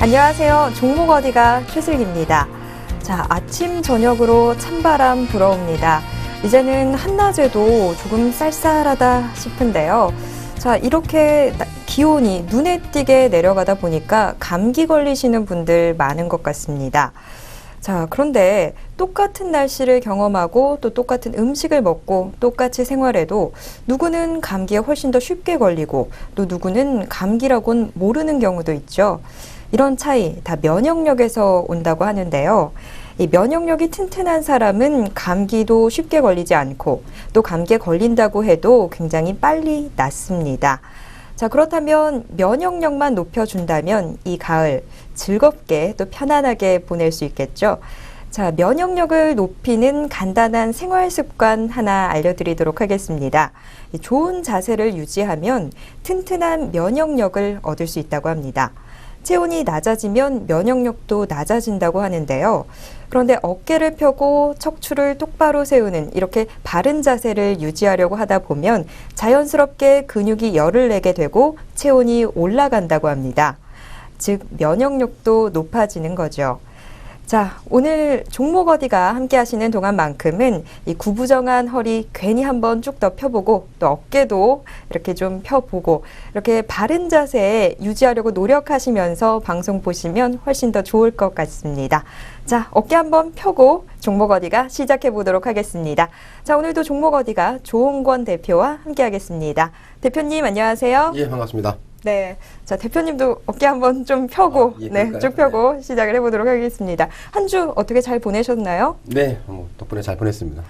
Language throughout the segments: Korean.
안녕하세요. 종목 어디가 최슬기입니다. 자, 아침 저녁으로 찬바람 불어옵니다. 이제는 한낮에도 조금 쌀쌀하다 싶은데요. 자, 이렇게 기온이 눈에 띄게 내려가다 보니까 감기 걸리시는 분들 많은 것 같습니다. 자, 그런데 똑같은 날씨를 경험하고 또 똑같은 음식을 먹고 똑같이 생활해도 누구는 감기에 훨씬 더 쉽게 걸리고 또 누구는 감기라고는 모르는 경우도 있죠. 이런 차이 다 면역력에서 온다고 하는데요. 이 면역력이 튼튼한 사람은 감기도 쉽게 걸리지 않고 또 감기에 걸린다고 해도 굉장히 빨리 낫습니다. 자, 그렇다면 면역력만 높여준다면 이 가을 즐겁게 또 편안하게 보낼 수 있겠죠. 자, 면역력을 높이는 간단한 생활 습관 하나 알려드리도록 하겠습니다. 좋은 자세를 유지하면 튼튼한 면역력을 얻을 수 있다고 합니다. 체온이 낮아지면 면역력도 낮아진다고 하는데요. 그런데 어깨를 펴고 척추를 똑바로 세우는 이렇게 바른 자세를 유지하려고 하다 보면 자연스럽게 근육이 열을 내게 되고 체온이 올라간다고 합니다. 즉, 면역력도 높아지는 거죠. 자, 오늘 종목 어디가 함께 하시는 동안만큼은 이 구부정한 허리 괜히 한번 쭉 더 펴보고 또 어깨도 이렇게 좀 펴보고 이렇게 바른 자세 유지하려고 노력하시면서 방송 보시면 훨씬 더 좋을 것 같습니다. 자, 어깨 한번 펴고 종목 어디가 시작해 보도록 하겠습니다. 자, 오늘도 종목 어디가 조홍권 대표와 함께 하겠습니다. 대표님 안녕하세요. 예, 반갑습니다. 네, 자 대표님도 어깨 한번 좀 펴고 쭉 펴고 시작을 해보도록 하겠습니다. 한 주 어떻게 잘 보내셨나요? 네, 덕분에 잘 보냈습니다.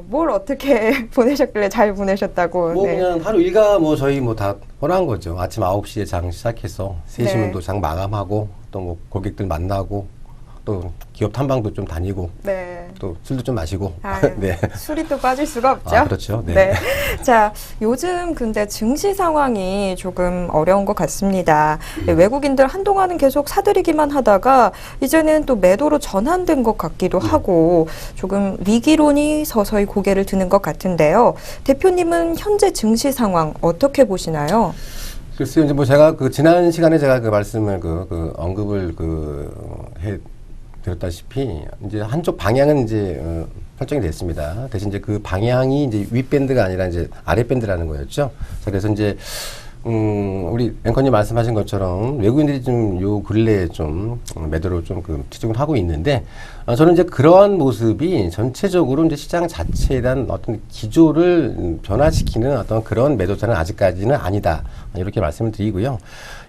뭘 어떻게 보내셨길래 잘 보내셨다고? 그냥 하루 일과 저희 다 뻔한 거죠. 아침 9시에 장 시작해서 3시면 또 장 마감하고 또 고객들 만나고 또 기업 탐방도 좀 다니고 또 술도 좀 마시고 네. 술이 또 빠질 수가 없죠. 그렇죠. 네. 자, 요즘 근데 증시 상황이 조금 어려운 것 같습니다. 외국인들 한동안은 계속 사들이기만 하다가 이제는 또 매도로 전환된 것 같기도 하고 조금 위기론이 서서히 고개를 드는 것 같은데요. 대표님은 현재 증시 상황 어떻게 보시나요? 글쎄요, 이제 제가 지난 시간에 제가 말씀을 언급을 드렸다시피 이제 한쪽 방향은 이제 설정이 됐습니다. 대신 이제 그 방향이 이제 윗밴드가 아니라 이제 아랫밴드라는 거였죠. 그래서 이제 우리 앵커님 말씀하신 것처럼 외국인들이 좀 요 근래에 좀 매도로 좀 치중을 하고 있는데 저는 이제 그러한 모습이 전체적으로 이제 시장 자체에 대한 어떤 기조를 변화시키는 어떤 그런 매도자는 아직까지는 아니다. 이렇게 말씀을 드리고요.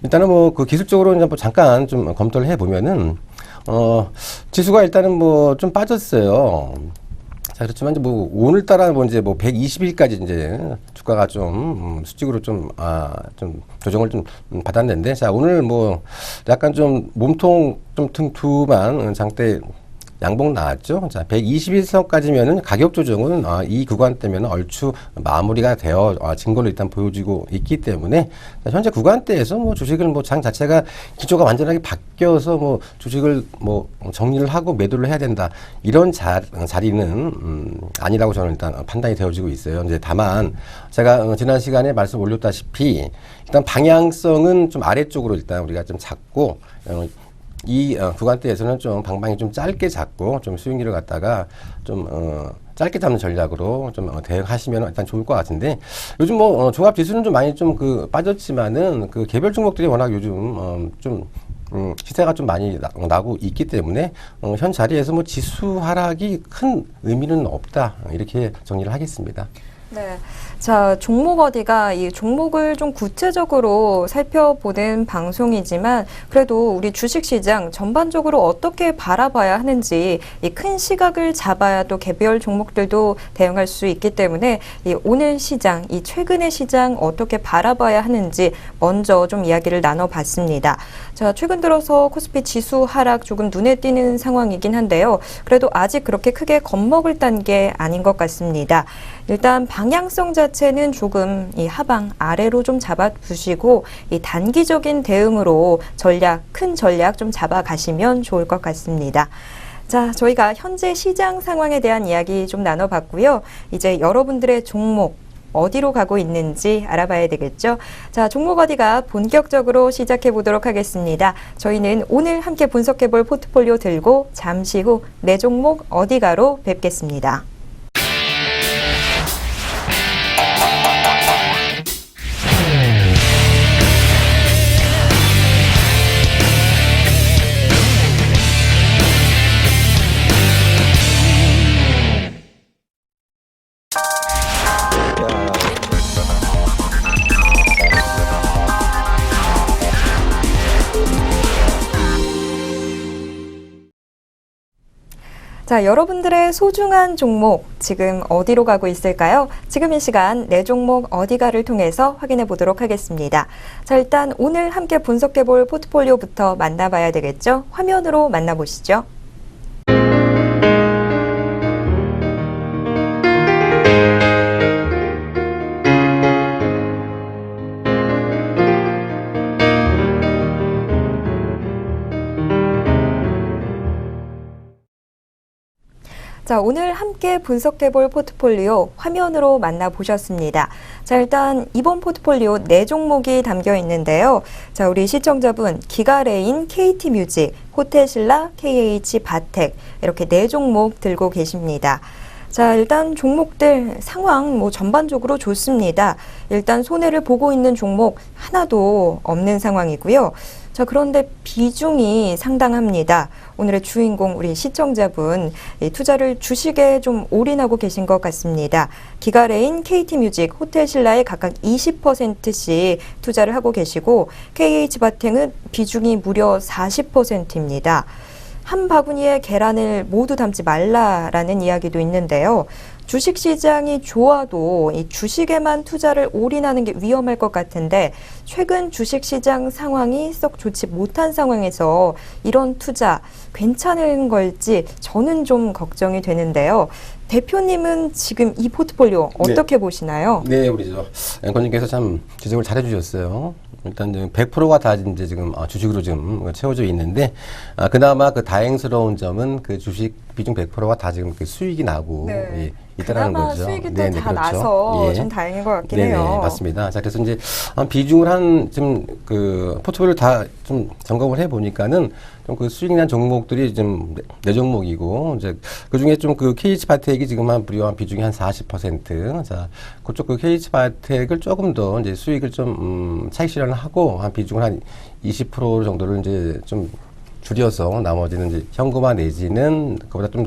일단은 기술적으로 이제 잠깐 좀 검토를 해 보면은 지수가 일단은 좀 빠졌어요. 자, 그렇지만 이제 오늘따라 이제 120일까지 이제 주가가 좀 수직으로 좀 조정을 좀 받았는데, 자, 오늘 약간 좀 몸통 좀 퉁퉁한 장대 양봉 나왔죠. 자, 121선까지면은 가격 조정은 이 구간대면 얼추 마무리가 되어 진 걸로 일단 보여지고 있기 때문에 현재 구간대에서 주식을 장 자체가 기조가 완전하게 바뀌어서 주식을 정리를 하고 매도를 해야 된다. 이런 자리는 아니라고 저는 일단 판단이 되어지고 있어요. 이제 다만 제가 지난 시간에 말씀 올렸다시피 일단 방향성은 좀 아래쪽으로 일단 우리가 좀 잡고 이 구간대에서는 좀 방방이 좀 짧게 잡고 좀 수익률을 갖다가 좀 짧게 잡는 전략으로 좀 대응하시면 일단 좋을 것 같은데, 요즘 종합 지수는 좀 많이 좀 빠졌지만은 개별 종목들이 워낙 요즘 좀 시세가 좀 많이 나고 있기 때문에 현 자리에서 지수 하락이 큰 의미는 없다, 이렇게 정리를 하겠습니다. 네. 자, 종목 어디가 이 종목을 좀 구체적으로 살펴보는 방송이지만 그래도 우리 주식시장 전반적으로 어떻게 바라봐야 하는지 이 큰 시각을 잡아야 또 개별 종목들도 대응할 수 있기 때문에 이 오늘 시장, 이 최근의 시장 어떻게 바라봐야 하는지 먼저 좀 이야기를 나눠봤습니다. 자, 최근 들어서 코스피 지수 하락 조금 눈에 띄는 상황이긴 한데요. 그래도 아직 그렇게 크게 겁먹을 단계 아닌 것 같습니다. 일단 방향성 자체는 조금 이 하방 아래로 좀 잡아두시고 이 단기적인 대응으로 큰 전략 좀 잡아가시면 좋을 것 같습니다. 자, 저희가 현재 시장 상황에 대한 이야기 좀 나눠봤고요. 이제 여러분들의 종목, 어디로 가고 있는지 알아봐야 되겠죠. 자, 종목 어디가 본격적으로 시작해 보도록 하겠습니다. 저희는 오늘 함께 분석해 볼 포트폴리오 들고 잠시 후 내 종목 어디가로 뵙겠습니다. 자, 여러분들의 소중한 종목 지금 어디로 가고 있을까요? 지금 이 시간 내 종목 어디가를 통해서 확인해 보도록 하겠습니다. 자, 일단 오늘 함께 분석해 볼 포트폴리오부터 만나봐야 되겠죠? 화면으로 만나보시죠. 자, 오늘 함께 분석해 볼 포트폴리오 화면으로 만나보셨습니다. 자, 일단 이번 포트폴리오 네 종목이 담겨 있는데요. 자, 우리 시청자분 기가레인, KT뮤직, 호텔신라, KH바텍 이렇게 네 종목 들고 계십니다. 자, 일단 종목들 상황 전반적으로 좋습니다. 일단 손해를 보고 있는 종목 하나도 없는 상황이고요. 자, 그런데 비중이 상당합니다. 오늘의 주인공 우리 시청자분 투자를 주식에 좀 올인하고 계신 것 같습니다. 기가레인, KT뮤직, 호텔신라에 각각 20%씩 투자를 하고 계시고 KH바텍은 비중이 무려 40%입니다. 한 바구니에 계란을 모두 담지 말라라는 이야기도 있는데요. 주식시장이 좋아도 이 주식에만 투자를 올인하는 게 위험할 것 같은데 최근 주식시장 상황이 썩 좋지 못한 상황에서 이런 투자 괜찮은 걸지 저는 좀 걱정이 되는데요. 대표님은 지금 이 포트폴리오 어떻게 보시나요? 네, 우리 앵커님께서 참 지적을 잘해 주셨어요. 일단 100%가 다 이제 지금 주식으로 지금 채워져 있는데 그나마 그 다행스러운 점은 그 주식 비중 100%가 다 지금 그 수익이 나고 예, 있다라는 그나마 거죠. 수익이 또 네, 다 그렇죠. 나서 예. 좀 다행인 것 같긴 네네, 해요. 맞습니다. 자, 그래서 이제 비중을 좀 그 포트폴리오를 다 좀 점검을 해 보니까는 좀 그 수익 난 종목들이 좀 네 종목이고 이제 그 중에 좀 그 KH바텍이 지금 무려 비중이 한 40%. 자, 그쪽 그 KH바텍을 조금 더 이제 수익을 좀 차익 실현을 하고 한 비중을 한 20% 정도를 이제 좀 줄여서 나머지는 이제 현금화 내지는 그보다 좀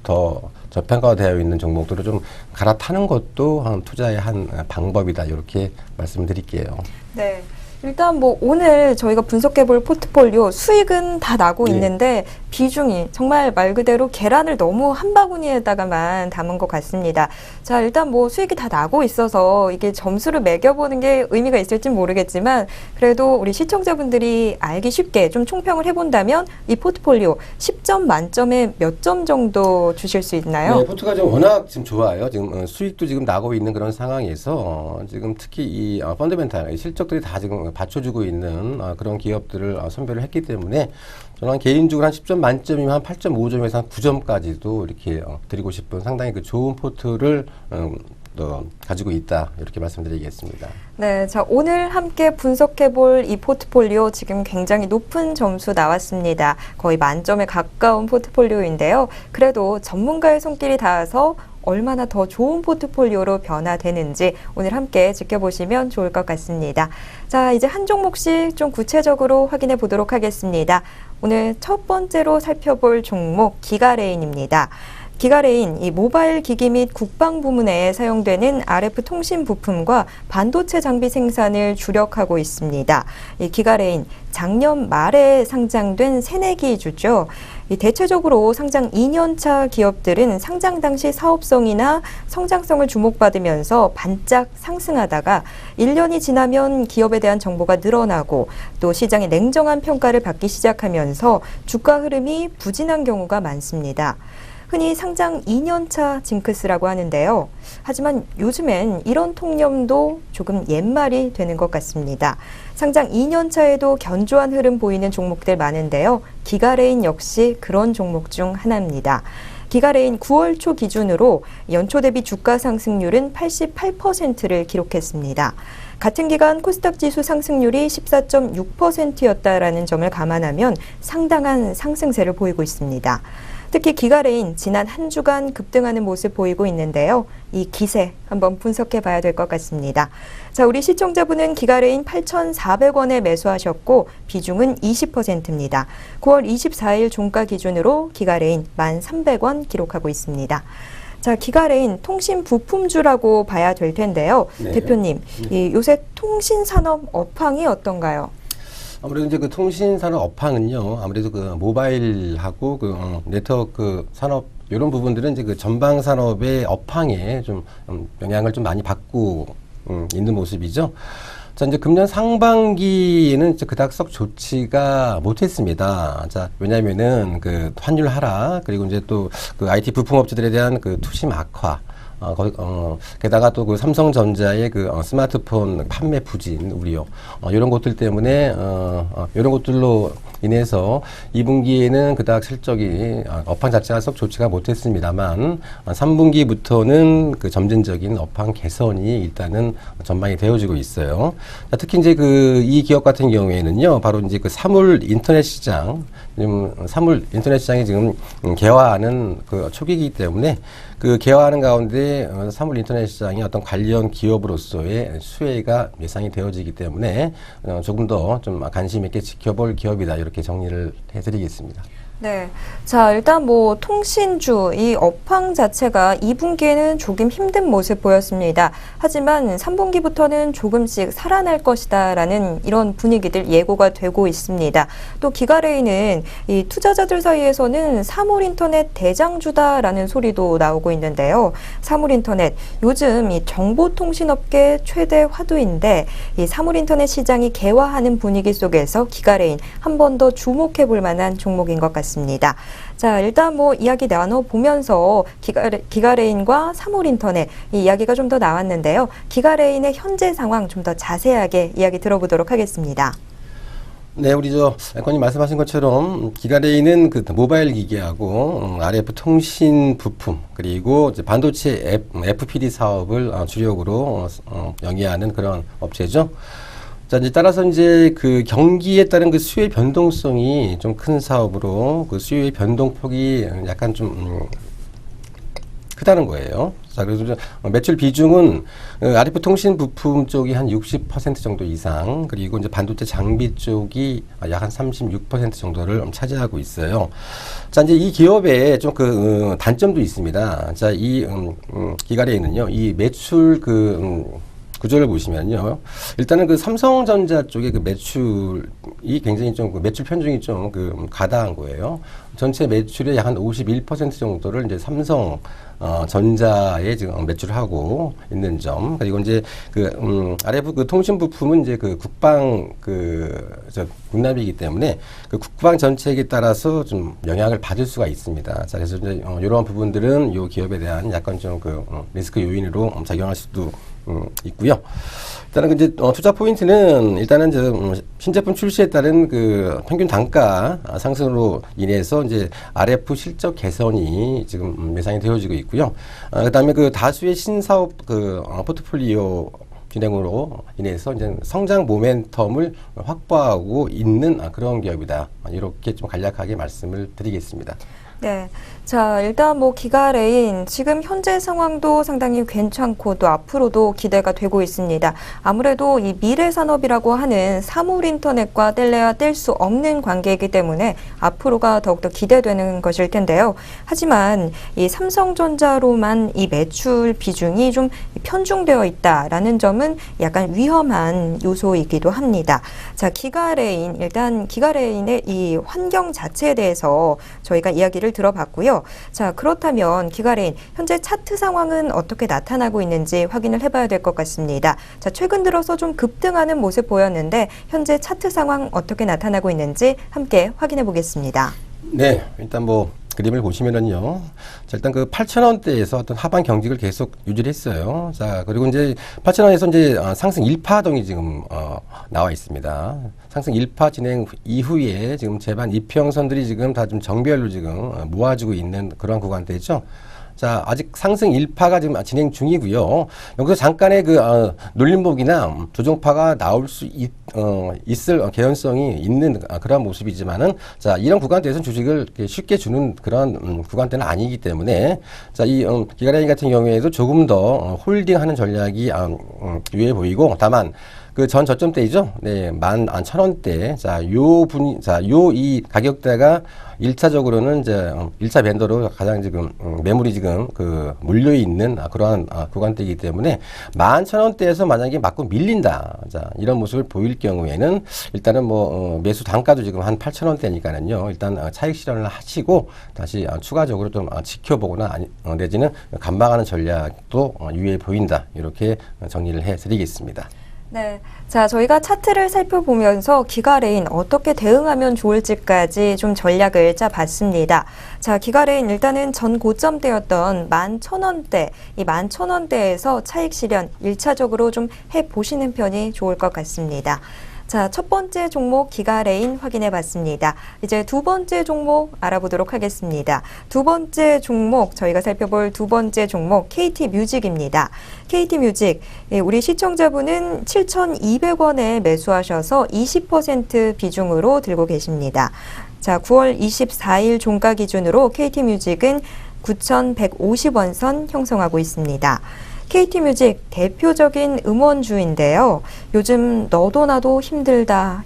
더 저평가되어 있는 종목들을 좀 갈아타는 것도 한 투자의 한 방법이다. 이렇게 말씀드릴게요. 네. 일단 오늘 저희가 분석해볼 포트폴리오 수익은 다 나고 네. 있는데 비중이 정말 말 그대로 계란을 너무 한 바구니에다가만 담은 것 같습니다. 자, 일단 수익이 다 나고 있어서 이게 점수를 매겨보는 게 의미가 있을진 모르겠지만 그래도 우리 시청자분들이 알기 쉽게 좀 총평을 해본다면 이 포트폴리오 10점 만점에 몇 점 정도 주실 수 있나요? 네, 포트가 지금 워낙 지금 좋아요. 지금 수익도 지금 나고 있는 그런 상황에서 지금 특히 이 펀더멘탈 실적들이 다 지금 받쳐주고 있는 그런 기업들을 선별을 했기 때문에 저는 개인적으로 한 10점 만점이면 한 8.5점에서 한 9점까지도 이렇게 드리고 싶은 상당히 그 좋은 포트를 가지고 있다. 이렇게 말씀드리겠습니다. 네, 자, 오늘 함께 분석해볼 이 포트폴리오 지금 굉장히 높은 점수 나왔습니다. 거의 만점에 가까운 포트폴리오인데요. 그래도 전문가의 손길이 닿아서 얼마나 더 좋은 포트폴리오로 변화되는지 오늘 함께 지켜보시면 좋을 것 같습니다. 자, 이제 한 종목씩 좀 구체적으로 확인해 보도록 하겠습니다. 오늘 첫 번째로 살펴볼 종목 기가레인입니다. 기가레인, 이 모바일 기기 및 국방 부문에 사용되는 RF 통신 부품과 반도체 장비 생산을 주력하고 있습니다. 이 기가레인, 작년 말에 상장된 새내기주죠. 이 대체적으로 상장 2년차 기업들은 상장 당시 사업성이나 성장성을 주목받으면서 반짝 상승하다가 1년이 지나면 기업에 대한 정보가 늘어나고 또 시장의 냉정한 평가를 받기 시작하면서 주가 흐름이 부진한 경우가 많습니다. 흔히 상장 2년차 징크스라고 하는데요. 하지만 요즘엔 이런 통념도 조금 옛말이 되는 것 같습니다. 상장 2년차에도 견조한 흐름 보이는 종목들 많은데요. 기가레인 역시 그런 종목 중 하나입니다. 기가레인 9월 초 기준으로 연초 대비 주가 상승률은 88%를 기록했습니다. 같은 기간 코스닥 지수 상승률이 14.6%였다라는 점을 감안하면 상당한 상승세를 보이고 있습니다. 특히 기가레인 지난 한 주간 급등하는 모습 보이고 있는데요. 이 기세 한번 분석해 봐야 될 것 같습니다. 자, 우리 시청자분은 기가레인 8,400원에 매수하셨고 비중은 20%입니다. 9월 24일 종가 기준으로 기가레인 1,300원 기록하고 있습니다. 자, 기가레인 통신 부품주라고 봐야 될 텐데요. 네. 대표님, 이 요새 통신 산업 업황이 어떤가요? 아무래도 이제 그 통신산업 업황은요, 아무래도 그 모바일하고 그 네트워크 산업 이런 부분들은 이제 그 전방 산업의 업황에 좀 영향을 좀 많이 받고 있는 모습이죠. 자, 이제 금년 상반기에는 이제 그닥 썩 좋지가 못했습니다. 자, 왜냐면은 그 환율 하락, 그리고 이제 또 그 IT 부품업체들에 대한 그 투심 악화, 게다가 또 그 삼성전자의 그 스마트폰 판매 부진 우려, 이런 것들 때문에, 이런 것들로 인해서 2분기에는 그닥 실적이, 업황 자체가 썩 좋지가 못했습니다만, 3분기부터는 그 점진적인 업황 개선이 일단은 전망이 되어지고 있어요. 자, 특히 이제 이 기업 같은 경우에는요, 바로 이제 그 사물 인터넷 시장, 사물 인터넷 시장이 지금 개화하는 그 초기이기 때문에 그 개화하는 가운데 사물 인터넷 시장이 어떤 관련 기업으로서의 수혜가 예상이 되어지기 때문에 조금 더 좀 관심 있게 지켜볼 기업이다, 이렇게 정리를 해드리겠습니다. 네. 자, 일단 뭐 통신주 이 업황 자체가 2분기에는 조금 힘든 모습 보였습니다. 하지만 3분기부터는 조금씩 살아날 것이다라는 이런 분위기들 예고가 되고 있습니다. 또 기가레인은 이 투자자들 사이에서는 사물인터넷 대장주다라는 소리도 나오고 있는데요. 사물인터넷 요즘 이 정보통신업계 최대 화두인데 이 사물인터넷 시장이 개화하는 분위기 속에서 기가레인 한 번 더 주목해 볼 만한 종목인 것 같습니다. 자, 일단 뭐 이야기 나눠보면서 기가레인과 사물인터넷 이 이야기가 좀 더 나왔는데요. 기가레인의 현재 상황 좀 더 자세하게 이야기 들어보도록 하겠습니다. 네, 우리 앵커님 말씀하신 것처럼 기가레인은 그 모바일 기기하고 RF 통신 부품, 그리고 이제 반도체 FPD 사업을 주력으로 영위하는 그런 업체죠. 자, 이제 따라서 이제 그 경기에 따른 그 수요의 변동성이 좀 큰 사업으로 그 수요의 변동폭이 약간 좀 크다는 거예요. 자, 그래서 매출 비중은 RF 통신 부품 쪽이 한 60% 정도 이상, 그리고 이제 반도체 장비 쪽이 약 한 36% 정도를 차지하고 있어요. 자, 이제 이 기업에 좀 그 단점도 있습니다. 자, 이 기가레인은요, 이 매출 구조를 보시면요. 일단은 그 삼성전자 쪽의 그 매출이 굉장히 좀 그 매출 편중이 좀 그 가다한 거예요. 전체 매출의 약 한 51% 정도를 이제 삼성 전자에 지금 매출하고 있는 점. 그리고 이제 RF 그 통신 부품은 이제 그 국방 군납이기 때문에 그 국방 정책에 따라서 좀 영향을 받을 수가 있습니다. 자, 그래서 이제 이러한 부분들은 이 기업에 대한 약간 좀 리스크 요인으로 작용할 수도 있고요. 일단은 이제 투자 포인트는 일단은 이제 신제품 출시에 따른 그 평균 단가 상승으로 인해서 이제 RF 실적 개선이 지금 예상이 되어지고 있고요. 그다음에 그 다수의 신사업 포트폴리오 진행으로 인해서 이제 성장 모멘텀을 확보하고 있는 그런 기업이다. 이렇게 좀 간략하게 말씀을 드리겠습니다. 네. 자, 일단 뭐 기가레인 지금 현재 상황도 상당히 괜찮고 또 앞으로도 기대가 되고 있습니다. 아무래도 이 미래 산업이라고 하는 사물 인터넷과 뗄래야 뗄 수 없는 관계이기 때문에 앞으로가 더욱더 기대되는 것일 텐데요. 하지만 이 삼성전자로만 이 매출 비중이 좀 편중되어 있다라는 점은 약간 위험한 요소이기도 합니다. 자, 기가레인 일단 기가레인의 이 환경 자체에 대해서 저희가 이야기를 들어봤고요. 자, 그렇다면 기가레인 현재 차트 상황은 어떻게 나타나고 있는지 확인을 해봐야 될 것 같습니다. 자, 최근 들어서 좀 급등하는 모습 보였는데 현재 차트 상황 어떻게 나타나고 있는지 함께 확인해 보겠습니다. 네, 일단 뭐 그림을 보시면은요. 자, 일단 그 8,000원대에서 어떤 하방 경직을 계속 유지를 했어요. 자, 그리고 이제 8,000원에서 이제 상승 1파동이 지금 나와 있습니다. 상승 1파 진행 이후에 지금 제반 이평선들이 지금 다 좀 정별로 지금 모아지고 있는 그런 구간대죠. 자, 아직 상승 1파가 지금 진행 중이고요. 여기서 잠깐의 눌림목이나 조정파가 나올 수 있을 개연성이 있는 그런 모습이지만은, 자, 이런 구간대에서는 주식을 쉽게 주는 그런 구간대는 아니기 때문에, 자, 이 기가라인 같은 경우에도 조금 더 홀딩하는 전략이 유효해 보이고, 다만 그 전 저점대이죠. 네, 11,000원대. 자, 이 가격대가 1차적으로는 이제 1차 밴더로 가장 지금 매물이 지금 물려 있는 그러한 구간대이기 때문에 11,000원대에서 만약에 맞고 밀린다. 자, 이런 모습을 보일 경우에는 일단은 매수 단가도 지금 한 8,000원대니까는요. 일단 차익 실현을 하시고 다시 추가적으로 좀 지켜보거나 내지는 감방하는 전략도 유효해 보인다. 이렇게 정리를 해 드리겠습니다. 네. 자, 저희가 차트를 살펴보면서 기가레인 어떻게 대응하면 좋을지까지 좀 전략을 짜봤습니다. 자, 기가레인 일단은 전 고점대였던 11,000원대, 이 11,000원대에서 차익 실현 1차적으로 좀 해보시는 편이 좋을 것 같습니다. 자, 첫 번째 종목 기가레인 확인해 봤습니다. 이제 두 번째 종목 알아보도록 하겠습니다. 두 번째 종목, 저희가 살펴볼 두 번째 종목 KT뮤직입니다. KT뮤직, 우리 시청자분은 7,200원에 매수하셔서 20% 비중으로 들고 계십니다. 자, 9월 24일 종가 기준으로 KT뮤직은 9,150원 선 형성하고 있습니다. KT뮤직 대표적인 음원주인데요. 요즘 너도 나도 힘들다,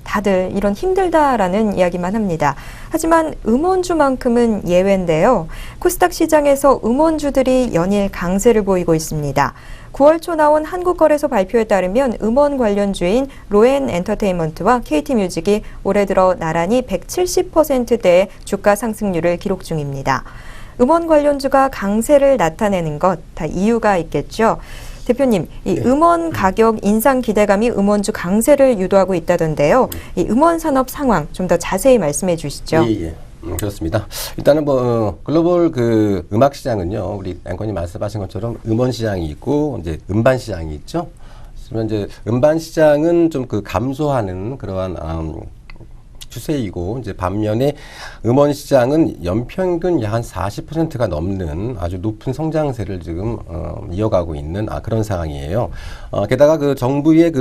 다들 이런 힘들다라는 이야기만 합니다. 하지만 음원주만큼은 예외인데요. 코스닥 시장에서 음원주들이 연일 강세를 보이고 있습니다. 9월 초 나온 한국거래소 발표에 따르면 음원 관련주인 로엔엔터테인먼트와 KT뮤직이 올해 들어 나란히 170%대의 주가 상승률을 기록 중입니다. 음원 관련주가 강세를 나타내는 것 다 이유가 있겠죠. 대표님, 이 음원 가격 인상 기대감이 음원주 강세를 유도하고 있다던데요. 이 음원 산업 상황 좀 더 자세히 말씀해 주시죠. 예. 그렇습니다. 일단은 글로벌 음악 시장은요, 우리 앵커님 말씀하신 것처럼 음원 시장이 있고 이제 음반 시장이 있죠. 그러면 이제 음반 시장은 좀 감소하는 그러한 추세이고, 이제 반면에 음원 시장은 연평균 약 한 40%가 넘는 아주 높은 성장세를 지금 이어가고 있는 그런 상황이에요. 게다가 정부의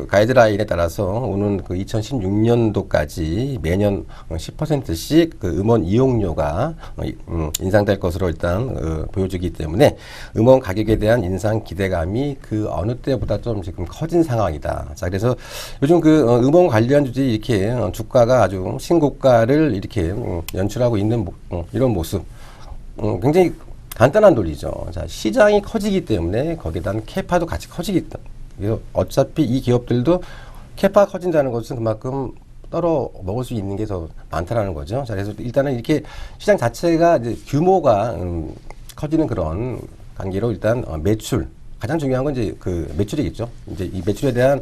가이드라인에 따라서 오는 2016년도까지 매년 10%씩 음원 이용료가 인상될 것으로 일단 보여지기 때문에 음원 가격에 대한 인상 기대감이 어느 때보다 좀 지금 커진 상황이다. 자, 그래서 요즘 음원 관련주들이 이렇게 주가가 아주 신고가를 이렇게 연출하고 있는 이런 모습, 굉장히 간단한 논리죠. 자, 시장이 커지기 때문에 거기에 대한 캐파도 같이 커지기 때문에, 어차피 이 기업들도 캐파가 커진다는 것은 그만큼 떨어 먹을 수 있는 게 더 많다라는 거죠. 자, 그래서 일단은 이렇게 시장 자체가 이제 규모가 커지는 그런 관계로 일단 매출, 가장 중요한 건 이제 매출이겠죠. 이제 이 매출에 대한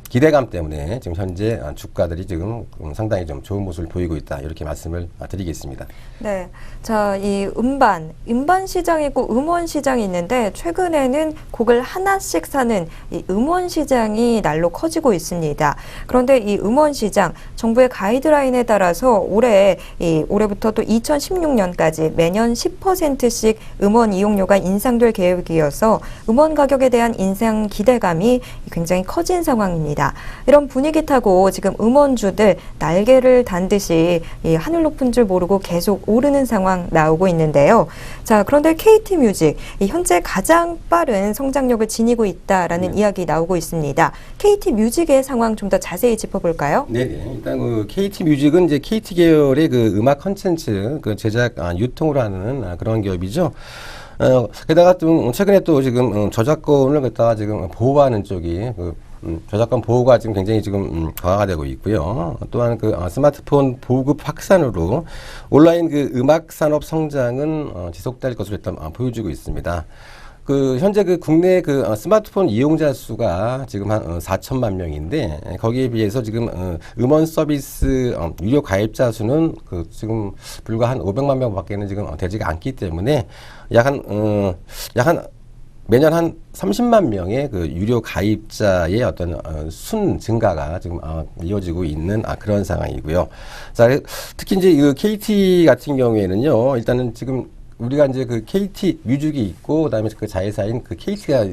기대감 때문에 지금 현재 주가들이 지금 상당히 좀 좋은 모습을 보이고 있다. 이렇게 말씀을 드리겠습니다. 네. 자, 이 음반 시장이 있고 음원 시장이 있는데 최근에는 곡을 하나씩 사는 이 음원 시장이 날로 커지고 있습니다. 그런데 이 음원 시장 정부의 가이드라인에 따라서 올해부터 또 2016년까지 매년 10%씩 음원 이용료가 인상될 계획이어서 음원 가격에 대한 인상 기대감이 굉장히 커진 상황입니다. 이런 분위기 타고 지금 음원주들 날개를 단 듯이 이 하늘 높은 줄 모르고 계속 오르는 상황 나오고 있는데요. 자, 그런데 KT뮤직 현재 가장 빠른 성장력을 지니고 있다라는 이야기 나오고 있습니다. KT뮤직의 상황 좀 더 자세히 짚어볼까요? 네, 일단 KT뮤직은 이제 KT 계열의 음악 콘텐츠 제작 유통을 하는 그런 기업이죠. 게다가 또 최근에 또 지금 저작권을 갖다가 지금 보호하는 쪽이 저작권 보호가 지금 굉장히 지금 강화가 되고 있고요. 또한 스마트폰 보급 확산으로 온라인 음악 산업 성장은 지속될 것으로 일단 보여지고 있습니다. 현재 국내 스마트폰 이용자 수가 지금 한 4천만 명인데, 거기에 비해서 지금 음원 서비스 유료 가입자 수는 지금 불과 한 500만 명밖에는 지금 되지가 않기 때문에 약 한 매년 한 30만 명의 그 유료 가입자의 어떤 순 증가가 지금 이어지고 있는 그런 상황이고요. 자, 특히 이제 그 KT 같은 경우에는요, 일단은 지금 우리가 이제 그 KT 뮤직이 있고, 그다음에 그 자회사인 그 KT가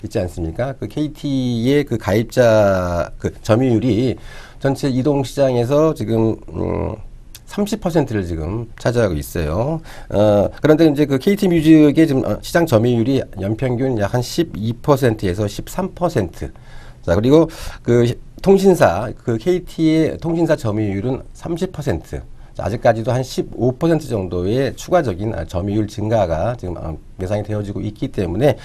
있지 않습니까? 그 KT의 그 가입자 그 점유율이 전체 이동 시장에서 지금 30%를 지금 차지하고 있어요. 그런데 이제 그 KT 뮤직의 지금 시장 점유율이 연평균 약 한 12%에서 13%. 자, 그리고 그 통신사, 그 KT의 통신사 점유율은 30%. 아직까지도 한 15% 정도의 추가적인 점유율 증가가 지금 예상이 되어지고 있기 때문에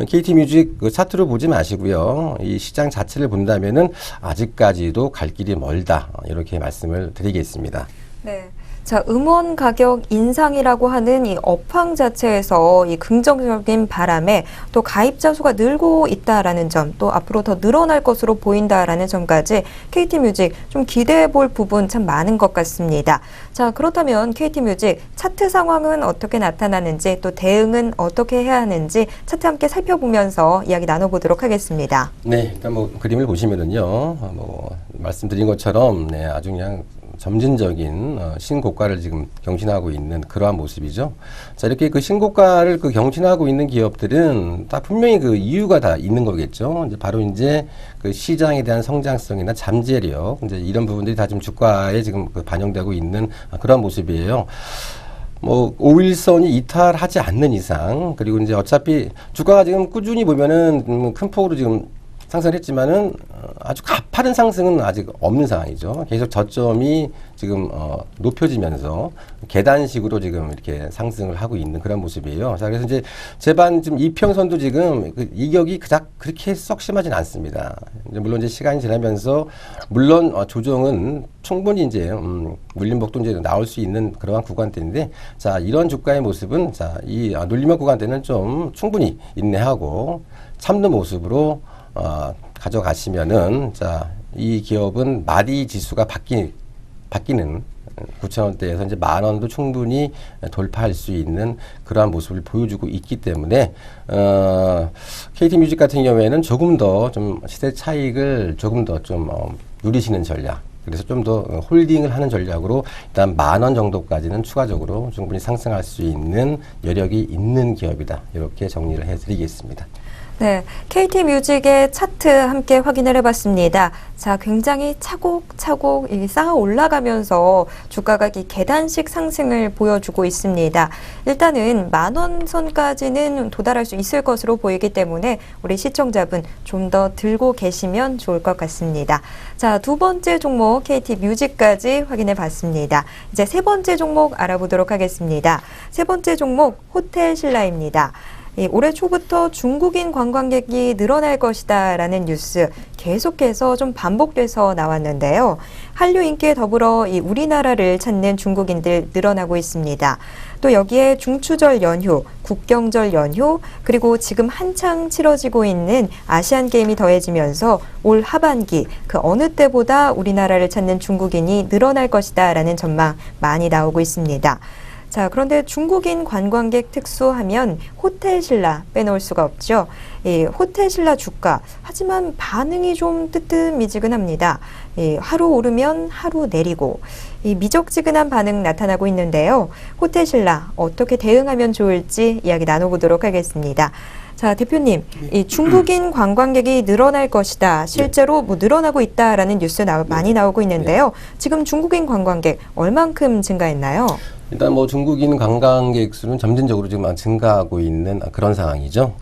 KT 뮤직 그 차트로 보지 마시고요. 이 시장 자체를 본다면은 아직까지도 갈 길이 멀다. 이렇게 말씀을 드리겠습니다. 네. 자, 음원 가격 인상이라고 하는 이 업황 자체에서 이 긍정적인 바람에 또 가입자 수가 늘고 있다라는 점, 또 앞으로 더 늘어날 것으로 보인다라는 점까지 KT 뮤직 좀 기대해 볼 부분 참 많은 것 같습니다. 자, 그렇다면 KT 뮤직 차트 상황은 어떻게 나타나는지 또 대응은 어떻게 해야 하는지 차트 함께 살펴보면서 이야기 나눠보도록 하겠습니다. 네, 일단 뭐 그림을 보시면은요, 말씀드린 것처럼 네, 아주 그냥 점진적인 신고가를 지금 경신하고 있는 그러한 모습이죠. 자, 이렇게 그 신고가를 그 경신하고 있는 기업들은 다 분명히 그 이유가 다 있는 거겠죠. 이제 바로 이제 그 시장에 대한 성장성이나 잠재력, 이제 이런 부분들이 다 지금 주가에 지금 그 반영되고 있는 그런 모습이에요. 뭐 5일선이 이탈하지 않는 이상, 그리고 이제 어차피 주가가 지금 꾸준히 보면은 큰 폭으로 지금 상승했지만은 아주 가파른 상승은 아직 없는 상황이죠. 계속 저점이 지금 높여지면서 계단식으로 지금 이렇게 상승을 하고 있는 그런 모습이에요. 자, 그래서 이제 제반 지금 이평선도 지금 그 이격이 그닥 그렇게 썩 심하진 않습니다. 이제 물론 이제 시간이 지나면서 물론 조정은 충분히 이제 눌림목도 이제 나올 수 있는 그러한 구간대인데, 자, 이런 주가의 모습은 자, 이 눌림목 구간대는 좀 충분히 인내하고 참는 모습으로 가져가시면은, 자, 이 기업은 마디 지수가 바뀌는 9,000원대에서 이제 10,000원도 충분히 돌파할 수 있는 그러한 모습을 보여주고 있기 때문에, KT 뮤직 같은 경우에는 조금 더 좀 시세 차익을 조금 더 좀 누리시는 전략. 그래서 좀 더 홀딩을 하는 전략으로 일단 10,000원 정도까지는 추가적으로 충분히 상승할 수 있는 여력이 있는 기업이다. 이렇게 정리를 해드리겠습니다. 네, KT 뮤직의 차트 함께 확인을 해봤습니다. 자, 굉장히 차곡차곡 쌓아 올라가면서 주가가 이 계단식 상승을 보여주고 있습니다. 일단은 10,000원 선까지는 도달할 수 있을 것으로 보이기 때문에 우리 시청자분 좀 더 들고 계시면 좋을 것 같습니다. 자, 두 번째 종목 KT 뮤직까지 확인해 봤습니다. 이제 세 번째 종목 알아보도록 하겠습니다. 세 번째 종목 호텔 신라입니다. 올해 초부터 중국인 관광객이 늘어날 것이다 라는 뉴스 계속해서 좀 반복돼서 나왔는데요. 한류 인기에 더불어 우리나라를 찾는 중국인들 늘어나고 있습니다. 또 여기에 중추절 연휴, 국경절 연휴, 그리고 지금 한창 치러지고 있는 아시안게임이 더해지면서 올 하반기 그 어느 때보다 우리나라를 찾는 중국인이 늘어날 것이다 라는 전망 많이 나오고 있습니다. 자, 그런데 중국인 관광객 특수하면 호텔 신라 빼놓을 수가 없죠. 이 호텔 신라 주가, 하지만 반응이 좀 뜨뜻미지근합니다. 하루 오르면 하루 내리고 이 미적지근한 반응 나타나고 있는데요. 호텔 신라 어떻게 대응하면 좋을지 이야기 나눠보도록 하겠습니다. 자, 대표님, 이 중국인 관광객이 늘어날 것이다. 실제로 뭐 늘어나고 있다라는 뉴스 많이 나오고 있는데요. 지금 중국인 관광객 얼만큼 증가했나요? 일단 뭐 중국인 관광객 수는 점진적으로 지금 증가하고 있는 그런 상황이죠.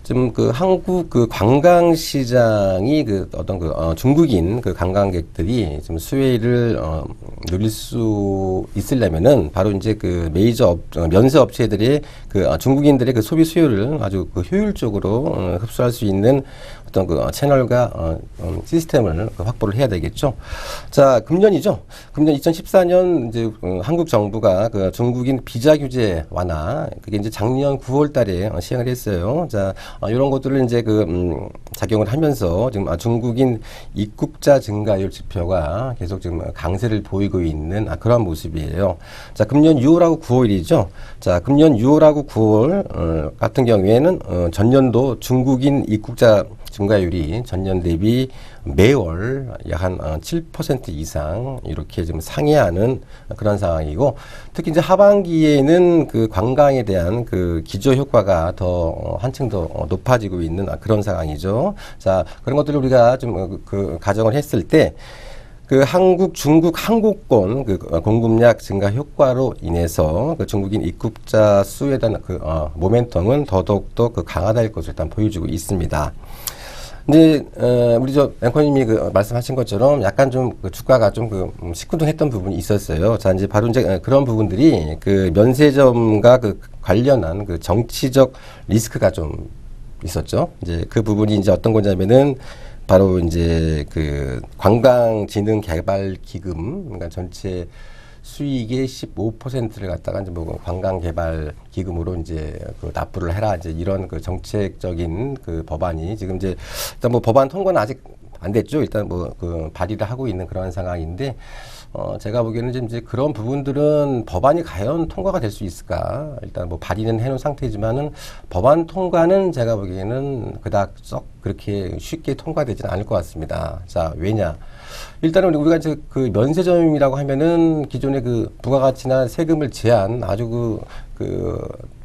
지금 그 한국 그 관광 시장이 그 어떤 그 중국인 그 관광객들이 지금 수혜를 누릴 수 있으려면은 바로 이제 그 메이저 면세 업체들의 그 중국인들의 그 소비 수요를 아주 그 효율적으로 흡수할 수 있는 어떤 그 채널과 시스템을 확보를 해야 되겠죠. 자, 금년이죠. 금년 2014년 이제 한국 정부가 그 중국인 비자 규제 완화, 그게 이제 작년 9월 달에 시행을 했어요. 자, 이런 것들을 이제 작용을 하면서 지금 중국인 입국자 증가율 지표가 계속 지금 강세를 보이고 있는 그런 모습이에요. 자, 금년 6월하고 9월이죠. 자, 금년 6월하고 9월 같은 경우에는 전년도 중국인 입국자 증가율이 전년 대비 매월 약 한 7% 이상 이렇게 좀 상회하는 그런 상황이고, 특히 이제 하반기에는 그 관광에 대한 그 기저 효과가 더 한층 더 높아지고 있는 그런 상황이죠. 자, 그런 것들을 우리가 좀 가정을 했을 때 그 한국, 중국 항공권 그 공급량 증가 효과로 인해서 그 중국인 입국자 수에 대한 그 모멘텀은 더더욱더 그 강화될 것을 일단 보여주고 있습니다. 이제 우리 앵커님이 말씀하신 것처럼 약간 좀 주가가 좀 시큰둥했던 부분이 있었어요. 자, 이제 바로 이제 그런 부분들이 그 면세점과 관련한 그 정치적 리스크가 좀 있었죠. 이제 그 부분이 이제 어떤 거냐면은 바로 이제 그 관광진흥개발기금, 그러니까 전체 수익의 15%를 갖다가 이제 관광개발기금으로 이제 납부를 해라, 이제 이런 정책적인 법안이 지금 이제 일단 법안 통과는 아직 안 됐죠. 일단 발의를 하고 있는 그런 상황인데, 제가 보기에는 이제 그런 부분들은 법안이 과연 통과가 될 수 있을까? 일단 발의는 해놓은 상태지만은 법안 통과는 제가 보기에는 그닥 썩 그렇게 쉽게 통과되지는 않을 것 같습니다. 자, 왜냐? 일단은 우리가 이제 면세점이라고 하면은 기존의 부가가치나 세금을 제한 아주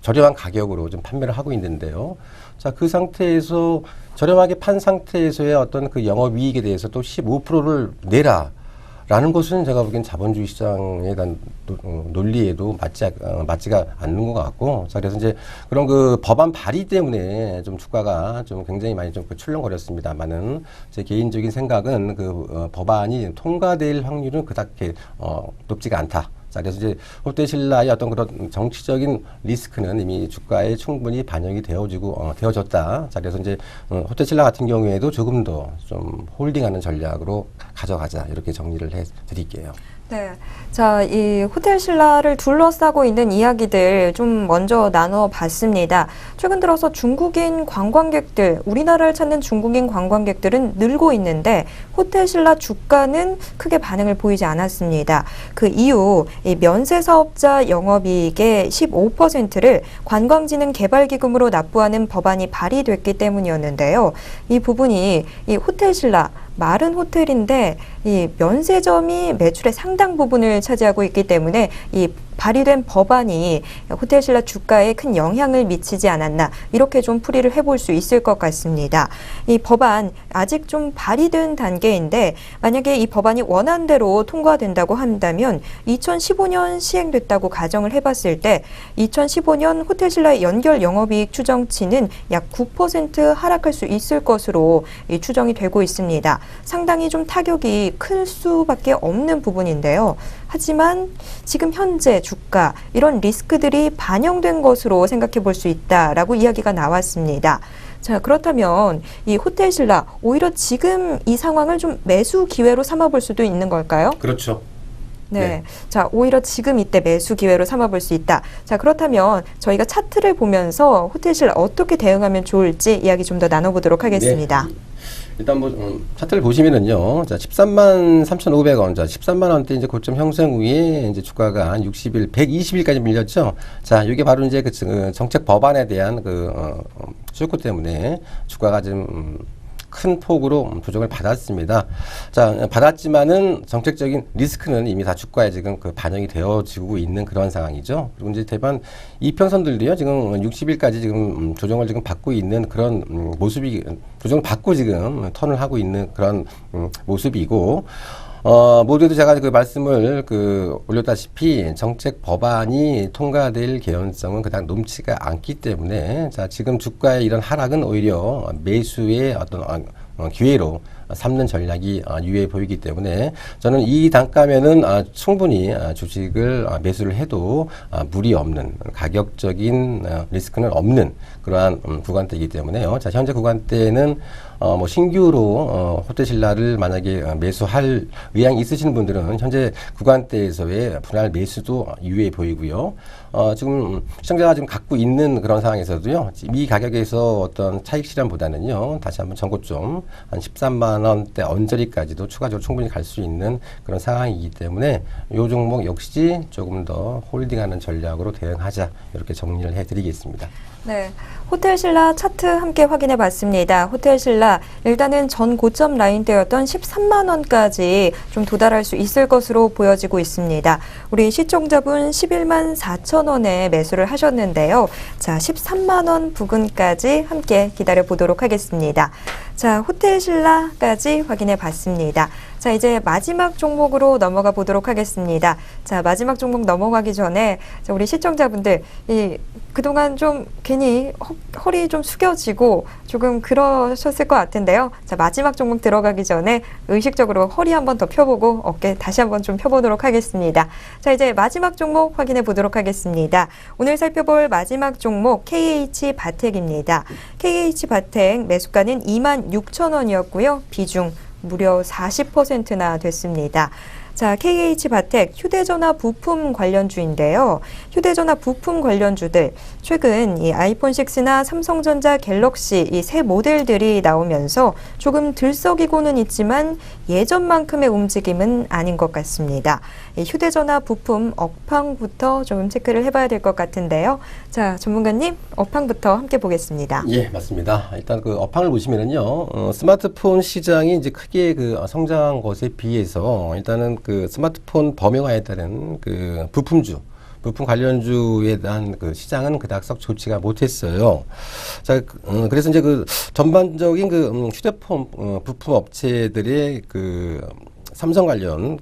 저렴한 가격으로 좀 판매를 하고 있는데요. 자, 그 상태에서 저렴하게 판 상태에서의 어떤 영업이익에 대해서 또 15%를 내라. 라는 것은 제가 보기엔 자본주의 시장에 대한 논리에도 맞지가 않는 것 같고, 자, 그래서 이제 그런 법안 발의 때문에 좀 주가가 좀 굉장히 많이 좀 출렁거렸습니다만은, 제 개인적인 생각은 법안이 통과될 확률은 그닥게 높지가 않다. 자, 그래서 이제 호텔신라의 어떤 그런 정치적인 리스크는 이미 주가에 충분히 반영이 되어졌다. 자, 그래서 이제 호텔신라 같은 경우에도 조금 더 좀 홀딩하는 전략으로 가져가자, 이렇게 정리를 해 드릴게요. 네. 자, 이 호텔신라를 둘러싸고 있는 이야기들 좀 먼저 나눠봤습니다. 최근 들어서 중국인 관광객들, 우리나라를 찾는 중국인 관광객들은 늘고 있는데 호텔신라 주가는 크게 반응을 보이지 않았습니다. 그 이유, 이 면세사업자 영업이익의 15%를 관광진흥개발기금으로 납부하는 법안이 발의됐기 때문이었는데요. 이 부분이 이 호텔신라, 말은 호텔인데 이 면세점이 매출의 상당 부분을 차지하고 있기 때문에 이 발의된 법안이 호텔신라 주가에 큰 영향을 미치지 않았나, 이렇게 좀 풀이를 해볼 수 있을 것 같습니다. 이 법안 아직 좀 발의된 단계인데 만약에 이 법안이 원안대로 통과된다고 한다면 2015년 시행됐다고 가정을 해봤을 때 2015년 호텔신라의 연결 영업이익 추정치는 약 9% 하락할 수 있을 것으로 추정이 되고 있습니다. 상당히 좀 타격이 클 수밖에 없는 부분인데요. 하지만 지금 현재 주가, 이런 리스크들이 반영된 것으로 생각해 볼 수 있다라고 이야기가 나왔습니다. 자, 그렇다면 이 호텔신라 오히려 지금 이 상황을 좀 매수 기회로 삼아볼 수도 있는 걸까요? 그렇죠. 네. 자, 오히려 지금 이때 매수 기회로 삼아볼 수 있다. 자, 그렇다면 저희가 차트를 보면서 호텔신라 어떻게 대응하면 좋을지 이야기 좀 더 나눠보도록 하겠습니다. 네. 일단 차트를 보시면은요. 자, 13만 3,500원. 자, 13만 원대 이제 고점 형성 후에 이제 주가가 한 60일, 120일까지 밀렸죠. 자, 이게 바로 이제 정책 법안에 대한 쇼크 때문에 주가가 좀 큰 폭으로 조정을 받았습니다. 자, 받았지만은 정책적인 리스크는 이미 다 주가에 지금 반영이 되어지고 있는 그런 상황이죠. 그리고 이제 대만 이평선들도요, 지금 60일까지 지금 조정을 지금 받고 있는 그런 모습이, 조정을 받고 지금 턴을 하고 있는 그런 모습이고, 모두에도 제가 말씀을 올렸다시피 정책 법안이 통과될 개연성은 그닥 높지가 않기 때문에, 자, 지금 주가의 이런 하락은 오히려 매수의 어떤 기회로 삼는 전략이 유효해 보이기 때문에 저는 이 단가면은 충분히 주식을 매수를 해도 무리 없는, 가격적인 리스크는 없는 그러한 구간대이기 때문에요. 자, 현재 구간대는 뭐 신규로 호텔 신라를 만약에 매수할 의향이 있으신 분들은 현재 구간대에서의 분할 매수도 유효해 보이고요. 지금 시청자가 지금 갖고 있는 그런 상황에서도요, 이 가격에서 어떤 차익 실현보다는요, 다시 한번 전고점 한 13만 원대 언저리까지도 추가적으로 충분히 갈 수 있는 그런 상황이기 때문에 이 종목 역시 조금 더 홀딩하는 전략으로 대응하자, 이렇게 정리를 해드리겠습니다. 네, 호텔 신라 차트 함께 확인해 봤습니다. 호텔 신라 일단은 전 고점 라인대였던 13만 원까지 좀 도달할 수 있을 것으로 보여지고 있습니다. 우리 시청자분 11만 4천 원에 매수를 하셨는데요. 자, 13만 원 부근까지 함께 기다려 보도록 하겠습니다. 자, 호텔 신라까지 확인해 봤습니다. 자, 이제 마지막 종목으로 넘어가 보도록 하겠습니다. 자, 마지막 종목 넘어가기 전에 자, 우리 시청자분들 그동안 좀 괜히 허리 좀 숙여지고 조금 그러셨을 것 같은데요. 자, 마지막 종목 들어가기 전에 의식적으로 허리 한번 더 펴보고 어깨 다시 한번 좀 펴보도록 하겠습니다. 자, 이제 마지막 종목 확인해 보도록 하겠습니다. 오늘 살펴볼 마지막 종목 KH바텍입니다. KH바텍 매수가는 26,000원이었고요. 비중 무려 40%나 됐습니다. 자, KH바텍 휴대전화 부품 관련주인데요. 휴대전화 부품 관련주들 최근 이 아이폰 6나 삼성전자 갤럭시 이 새 모델들이 나오면서 조금 들썩이고는 있지만 예전만큼의 움직임은 아닌 것 같습니다. 이 휴대전화 부품 업황부터 좀 체크를 해봐야 될 것 같은데요. 자, 전문가님 업황부터 함께 보겠습니다. 예, 맞습니다. 일단 그 업황을 보시면은요, 스마트폰 시장이 이제 크게 그 성장한 것에 비해서 일단은 그 스마트폰 범용화에 따른 그 부품 관련주에 대한 그 시장은 그닥 썩 좋지가 못했어요. 자, 그래서 이제 그 전반적인 그 휴대폰 부품 업체들의 그 삼성 관련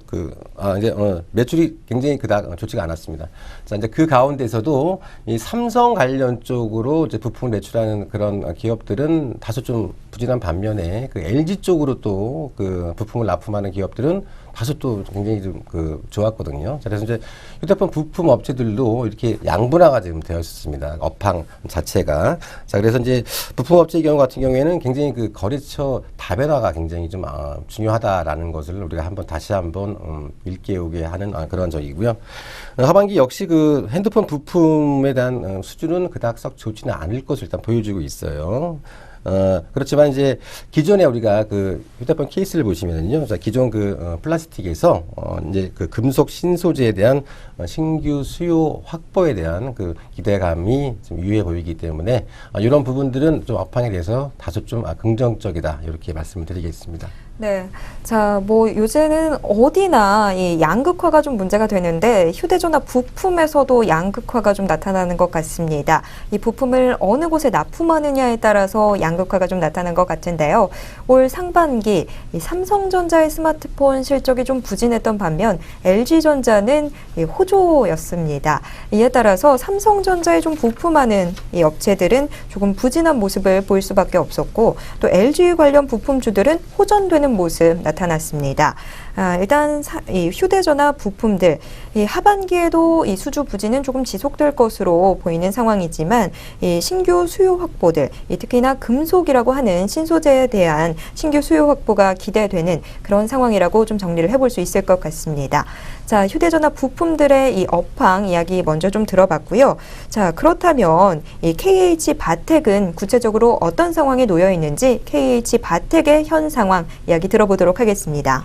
매출이 굉장히 그닥 좋지가 않았습니다. 자, 이제 그 가운데서도 이 삼성 관련 쪽으로 이제 부품을 매출하는 그런 기업들은 다소 좀 부진한 반면에 그 LG 쪽으로 또 그 부품을 납품하는 기업들은 다소 또 굉장히 좀 그 좋았거든요. 자, 그래서 이제 휴대폰 부품 업체들도 이렇게 양분화가 지금 되어 있습니다. 업황 자체가. 자, 그래서 이제 부품 업체의 경우 같은 경우에는 굉장히 그 거래처 다변화가 굉장히 좀 중요하다라는 것을 우리가 다시 한번 일깨우게 하는 그런 적이고요. 하반기 역시 그 핸드폰 부품에 대한 수준은 그닥 썩 좋지는 않을 것을 일단 보여주고 있어요. 그렇지만 이제 기존에 우리가 그 휴대폰 케이스를 보시면은요, 자, 기존 그 플라스틱에서 이제 그 금속 신소재에 대한 신규 수요 확보에 대한 그 기대감이 좀 유효해 보이기 때문에 이런 부분들은 좀 업황에 대해서 다소 좀 긍정적이다, 이렇게 말씀을 드리겠습니다. 네. 자, 뭐 요새는 어디나 이 양극화가 좀 문제가 되는데 휴대전화 부품에서도 양극화가 좀 나타나는 것 같습니다. 이 부품을 어느 곳에 납품하느냐에 따라서 양극화가 좀 나타난 것 같은데요. 올 상반기 이 삼성전자의 스마트폰 실적이 좀 부진했던 반면 LG전자는 이 호조였습니다. 이에 따라서 삼성전자에 좀 부품하는 이 업체들은 조금 부진한 모습을 보일 수밖에 없었고, 또 LG 관련 부품주들은 호전되는 모습 나타났습니다. 일단 이 휴대전화 부품들 이 하반기에도 이 수주 부진은 조금 지속될 것으로 보이는 상황이지만 이 신규 수요 확보들, 특히나 금속이라고 하는 신소재에 대한 신규 수요 확보가 기대되는 그런 상황이라고 좀 정리를 해볼 수 있을 것 같습니다. 자, 휴대전화 부품들의 이 업황 이야기 먼저 좀 들어봤고요. 자, 그렇다면 이 KH바텍은 구체적으로 어떤 상황에 놓여 있는지 KH바텍의 현 상황 이야기 들어보도록 하겠습니다.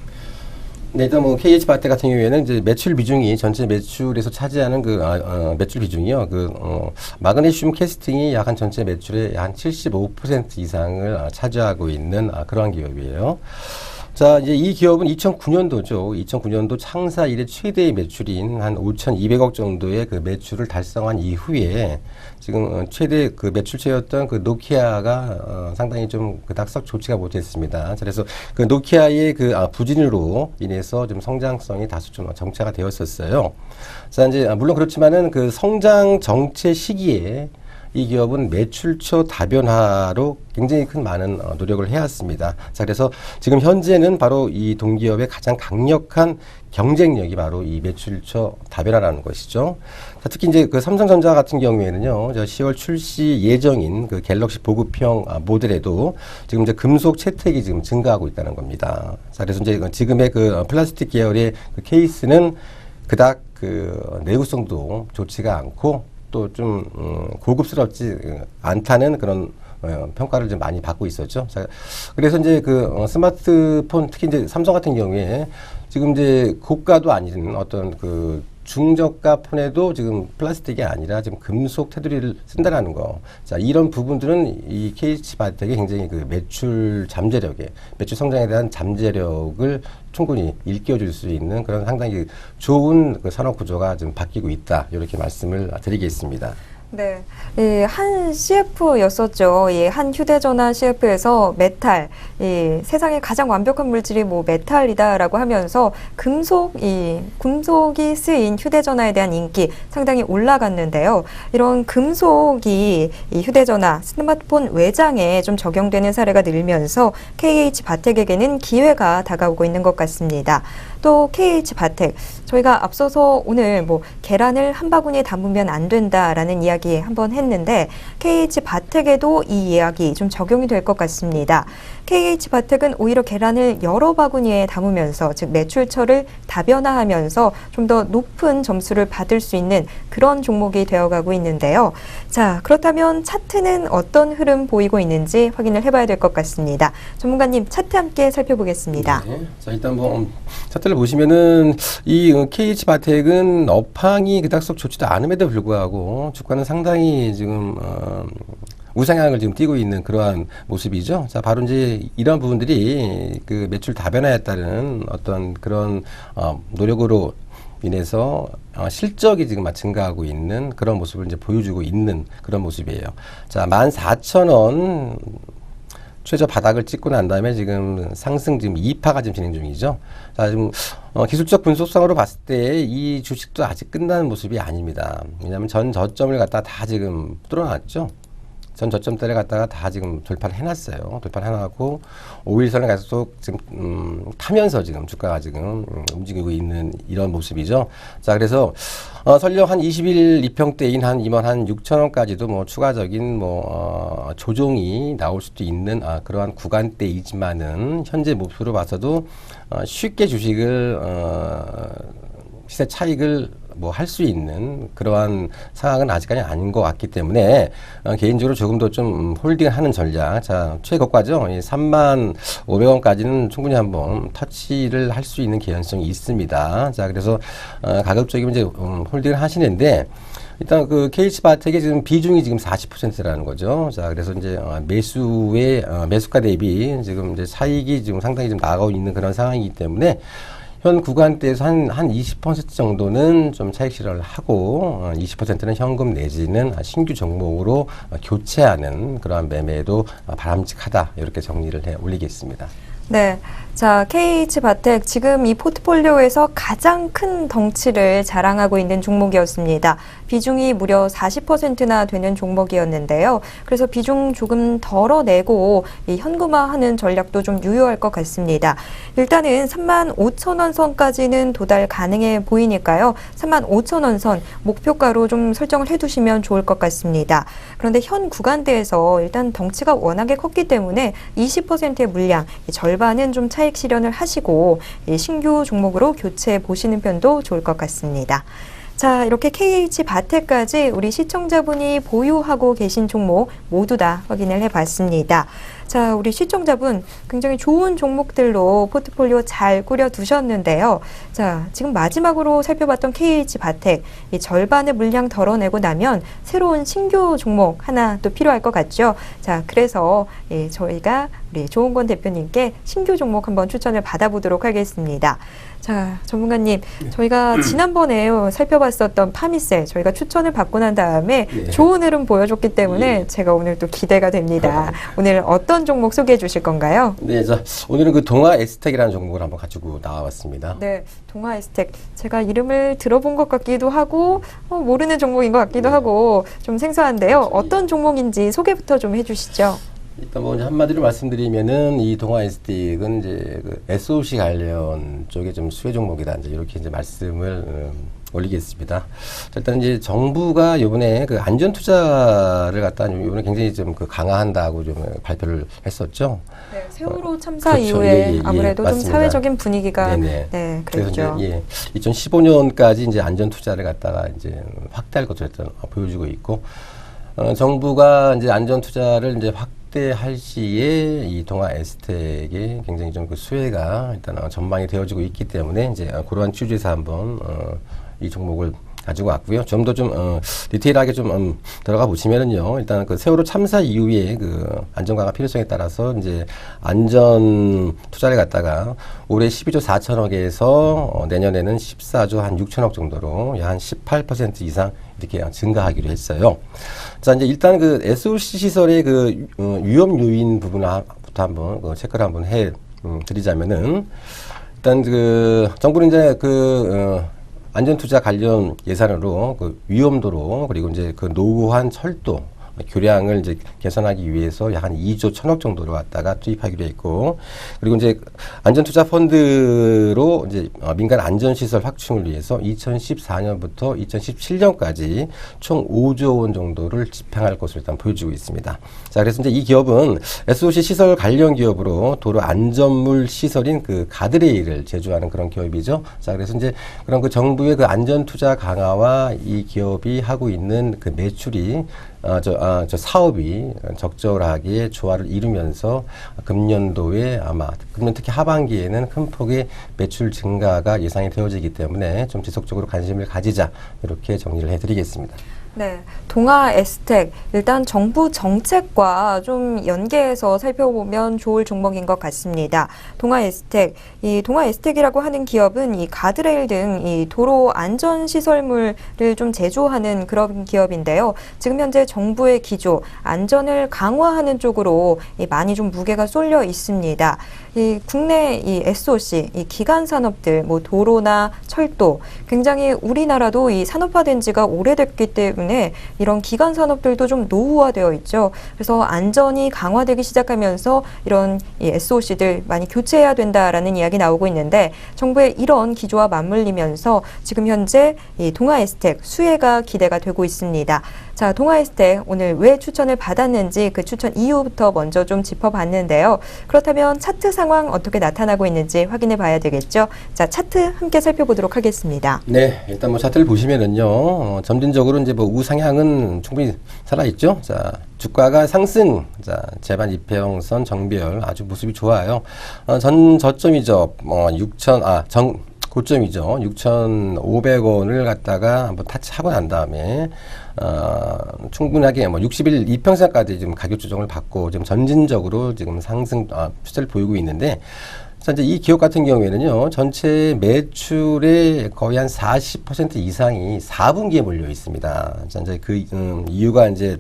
네, 일단 뭐 KH바텍 같은 경우에는 이제 매출 비중이 전체 매출에서 차지하는 그 매출 비중이요. 마그네슘 캐스팅이 약 한 전체 매출의 한 75% 이상을 차지하고 있는 그러한 기업이에요. 자, 이제 이 기업은 2009년도죠. 2009년도 창사 이래 최대의 매출인 한 5,200억 정도의 그 매출을 달성한 이후에 지금 최대 그 매출체였던 그 노키아가 상당히 좀 그닥 썩 좋지가 못했습니다. 그래서 그 노키아의 그 부진으로 인해서 좀 성장성이 다소 좀 정체가 되었었어요. 자, 이제 물론 그렇지만은 그 성장 정체 시기에 이 기업은 매출처 다변화로 굉장히 큰 많은 노력을 해왔습니다. 자, 그래서 지금 현재는 바로 이 동기업의 가장 강력한 경쟁력이 바로 이 매출처 다변화라는 것이죠. 자, 특히 이제 그 삼성전자 같은 경우에는요, 10월 출시 예정인 그 갤럭시 보급형 모델에도 지금 이제 금속 채택이 지금 증가하고 있다는 겁니다. 자, 그래서 이제 지금의 그 플라스틱 계열의 그 케이스는 그닥 그 내구성도 좋지가 않고 또 좀 고급스럽지 않다는 그런 평가를 좀 많이 받고 있었죠. 자, 그래서 이제 그 스마트폰 특히 이제 삼성 같은 경우에 지금 이제 고가도 아닌 어떤 그 중저가 폰에도 지금 플라스틱이 아니라 지금 금속 테두리를 쓴다라는 거. 자, 이런 부분들은 이 KH바텍의 굉장히 그 매출 잠재력에, 매출 성장에 대한 잠재력을 충분히 일깨워줄 수 있는 그런 상당히 좋은 그 산업 구조가 좀 바뀌고 있다. 이렇게 말씀을 드리겠습니다. 네, 한 CF였었죠. 한 휴대전화 CF에서 메탈, 세상에 가장 완벽한 물질이 뭐 메탈이다라고 하면서 금속이 쓰인 휴대전화에 대한 인기 상당히 올라갔는데요. 이런 금속이 이 휴대전화, 스마트폰 외장에 좀 적용되는 사례가 늘면서 KH바텍에게는 기회가 다가오고 있는 것 같습니다. 또 KH바텍, 저희가 앞서서 오늘 뭐 계란을 한 바구니에 담으면 안 된다라는 이야기 한번 했는데 KH바텍에도 이 이야기 좀 적용이 될 것 같습니다. KH바텍은 오히려 계란을 여러 바구니에 담으면서 즉 매출처를 다변화하면서 좀 더 높은 점수를 받을 수 있는 그런 종목이 되어가고 있는데요. 자, 그렇다면 차트는 어떤 흐름 보이고 있는지 확인을 해봐야 될 것 같습니다. 전문가님 차트 함께 살펴보겠습니다. 네. 자, 일단 뭐 차트를 보시면은 이 KH바텍은 업황이 그닥 썩 좋지도 않음에도 불구하고 주가는 상당히 지금 우상향을 지금 띠고 있는 그러한 모습이죠. 자, 바로 이제 이런 부분들이 그 매출 다변화에 따른 어떤 그런 노력으로 인해서 실적이 지금 증가하고 있는 그런 모습을 이제 보여주고 있는 그런 모습이에요. 자, 14,000원 최저 바닥을 찍고 난 다음에 지금 상승 지금 2파가 지금 진행 중이죠. 자, 지금 기술적 분석상으로 봤을 때 이 주식도 아직 끝나는 모습이 아닙니다. 왜냐하면 전 저점을 갖다 다 지금 뚫어놨죠. 전 저점대를 갖다가 다 지금 돌파를 해놨어요. 돌파를 해놨고 5일선을 계속 지금 타면서 지금 주가가 지금 움직이고 있는 이런 모습이죠. 자, 그래서 설령 한 20일 이평대인 한 26,000원까지도 뭐 추가적인 뭐 조정이 나올 수도 있는 그러한 구간대이지만은 현재 모습으로 봐서도 쉽게 주식을 시세 차익을 뭐 할 수 있는 그러한 상황은 아직까지 아닌 것 같기 때문에 개인적으로 조금 더 좀 홀딩하는 전략. 자, 최고가죠. 35,500원까지는 충분히 한번 터치를 할 수 있는 개연성이 있습니다. 자, 그래서 가급적이면 이제 홀딩을 하시는데 일단 그 KH바텍의 지금 비중이 지금 40%라는 거죠. 자, 그래서 이제 매수가 대비 지금 이제 차익이 지금 상당히 좀 나가고 있는 그런 상황이기 때문에 현 구간대에서 한 20% 정도는 좀 차익 실현을 하고 20%는 현금 내지는 신규 종목으로 교체하는 그러한 매매도 바람직하다. 이렇게 정리를 해 올리겠습니다. 네. 자, KH바텍 지금 이 포트폴리오에서 가장 큰 덩치를 자랑하고 있는 종목이었습니다. 비중이 무려 40%나 되는 종목이었는데요. 그래서 비중 조금 덜어내고 이 현금화하는 전략도 좀 유효할 것 같습니다. 일단은 35,000원 선까지는 도달 가능해 보이니까요. 35,000원 선 목표가로 좀 설정을 해두시면 좋을 것 같습니다. 그런데 현 구간대에서 일단 덩치가 워낙에 컸기 때문에 20%의 물량, 절반은 좀 차익 실현을 하시고 신규 종목으로 교체해 보시는 편도 좋을 것 같습니다. 자, 이렇게 KH바텍까지 우리 시청자분이 보유하고 계신 종목 모두 다 확인을 해봤습니다. 자, 우리 시청자분 굉장히 좋은 종목들로 포트폴리오 잘 꾸려두셨는데요. 자, 지금 마지막으로 살펴봤던 KH바텍, 이 절반의 물량 덜어내고 나면 새로운 신규 종목 하나 또 필요할 것 같죠. 자, 그래서 저희가 우리 조은권 대표님께 신규 종목 한번 추천을 받아보도록 하겠습니다. 자, 전문가님, 저희가 지난번에 살펴봤었던 파미셀 저희가 추천을 받고 난 다음에 좋은 흐름 보여줬기 때문에 제가 오늘 또 기대가 됩니다. 오늘 어떤 어떤 종목 소개해 주실 건가요? 네, 오늘은 그 동아 에스텍이라는 종목을 한번 가지고 나와봤습니다. 네, 동아 에스텍. 제가 이름을 들어본 것 같기도 하고 모르는 종목인 것 같기도 하고 좀 생소한데요. 어떤 종목인지 소개부터 좀 해주시죠. 일단 뭐 한마디로 말씀드리면은 이 동아 에스텍은 이제 그 SOC 관련 쪽에 좀 수혜 종목이다. 이제 이렇게 이제 말씀을 올리겠습니다. 일단 이제 정부가 이번에 그 안전 투자를 갖다 이번에 굉장히 좀 그 강화한다고 좀 발표를 했었죠. 네, 세월호 참사 그렇죠. 이후에 아무래도 좀 맞습니다. 사회적인 분위기가 네네. 네, 그래서 그랬죠. 이제 2015년까지 이제 안전 투자를 갖다가 이제 확대할 것으로 일단 보여주고 있고, 정부가 이제 안전 투자를 이제 확대할 시에 이 동아 에스텍에 굉장히 좀 그 수혜가 일단 전망이 되어지고 있기 때문에 이제 그러한 취지에서 한번 이 종목을 가지고 왔고요. 좀 더 좀 디테일하게 좀 들어가 보시면은요. 일단 그 세월호 참사 이후에 그 안전 강화 필요성에 따라서 이제 안전 투자를 갖다가 올해 12조 4천억에서 내년에는 14조 한 6천억 정도로 한 18% 이상 이렇게 증가하기로 했어요. 자, 이제 일단 그 SOC 시설의 그 위험 요인 부분부터 한번 체크를 한번 해 드리자면은 일단 그 정부는 이제 안전투자 관련 예산으로 그 위험도로 그리고 이제 그 노후한 철도 교량을 이제 개선하기 위해서 약 한 2조 1천억 정도를 갖다가 투입하기로 했고, 그리고 이제 안전투자 펀드로 이제 민간 안전시설 확충을 위해서 2014년부터 2017년까지 총 5조 원 정도를 집행할 것으로 일단 보여지고 있습니다. 자, 그래서 이제 이 기업은 SOC 시설 관련 기업으로 도로 안전물 시설인 그 가드레일을 제조하는 그런 기업이죠. 자, 그래서 이제 그런 그 정부의 그 안전투자 강화와 이 기업이 하고 있는 그 매출이 저 사업이 적절하게 조화를 이루면서 금년도에 금년 특히 하반기에는 큰 폭의 매출 증가가 예상이 되어지기 때문에 좀 지속적으로 관심을 가지자, 이렇게 정리를 해드리겠습니다. 네, 동아 에스텍 일단 정부 정책과 좀 연계해서 살펴보면 좋을 종목인 것 같습니다. 동아 에스텍, 이 동아 에스텍이라고 하는 기업은 이 가드레일 등 이 도로 안전 시설물을 좀 제조하는 그런 기업인데요. 지금 현재 정부의 기조 안전을 강화하는 쪽으로 많이 좀 무게가 쏠려 있습니다. 이 국내 이 SOC, 이 기간 산업들, 뭐 도로나 철도, 굉장히 우리나라도 이 산업화된 지가 오래됐기 때문에 이런 기간 산업들도 좀 노후화되어 있죠. 그래서 안전이 강화되기 시작하면서 이런 이 SOC들 많이 교체해야 된다라는 이야기 나오고 있는데, 정부의 이런 기조와 맞물리면서 지금 현재 이 동아 에스텍 수혜가 기대가 되고 있습니다. 자, 동아 에스텍 오늘 왜 추천을 받았는지 그 추천 이유부터 먼저 좀 짚어봤는데요. 그렇다면 차트 상황 어떻게 나타나고 있는지 확인해 봐야 되겠죠. 자, 차트 함께 살펴보도록 하겠습니다. 네, 일단 뭐 차트를 보시면은요, 점진적으로 이제 뭐 우상향은 충분히 살아있죠. 자, 주가가 상승, 자, 재반 이평선 정별 아주 모습이 좋아요. 전 저점이죠. 고점이죠. 6,500원을 갖다가 한번 타치하고 난 다음에 충분하게 60일 이평선까지 지금 가격 조정을 받고 지금 점진적으로 지금 상승 추세를 보이고 있는데, 자, 이제 이 기업 같은 경우에는요, 전체 매출의 거의 한 40% 이상이 4분기에 몰려 있습니다. 자, 이제 그 이유가 이제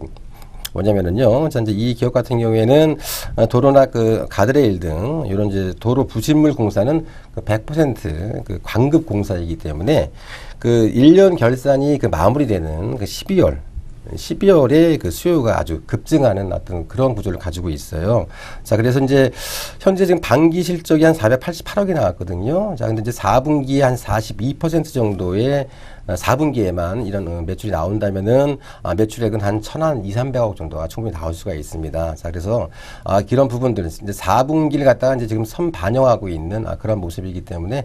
뭐냐면은요, 자, 이제 이 기업 같은 경우에는 도로나 그 가드레일 등 이런 이제 도로 부신물 공사는 그 100% 그 광급 공사이기 때문에 그 1년 결산이 그 마무리되는 그 12월에 그 수요가 아주 급증하는 어떤 그런 구조를 가지고 있어요. 자, 그래서 이제 현재 지금 반기 실적이 한 488억이 나왔거든요. 자, 근데 이제 4분기에 한 42% 정도의 4분기에만 이런 매출이 나온다면은 매출액은 한 2,300억 정도가 충분히 나올 수가 있습니다. 자, 그래서 이런 부분들은 이제 4분기를 갖다가 이제 지금 선반영하고 있는 그런 모습이기 때문에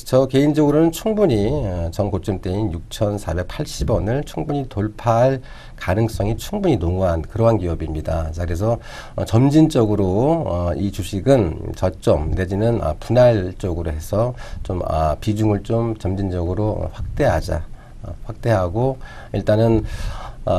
저 개인적으로는 충분히 전 고점대인 6,480원을 충분히 돌파할 가능성이 충분히 농후한 그러한 기업입니다. 자, 그래서 점진적으로 이 주식은 저점 내지는 분할 쪽으로 해서 좀 비중을 좀 점진적으로 확대하고 일단은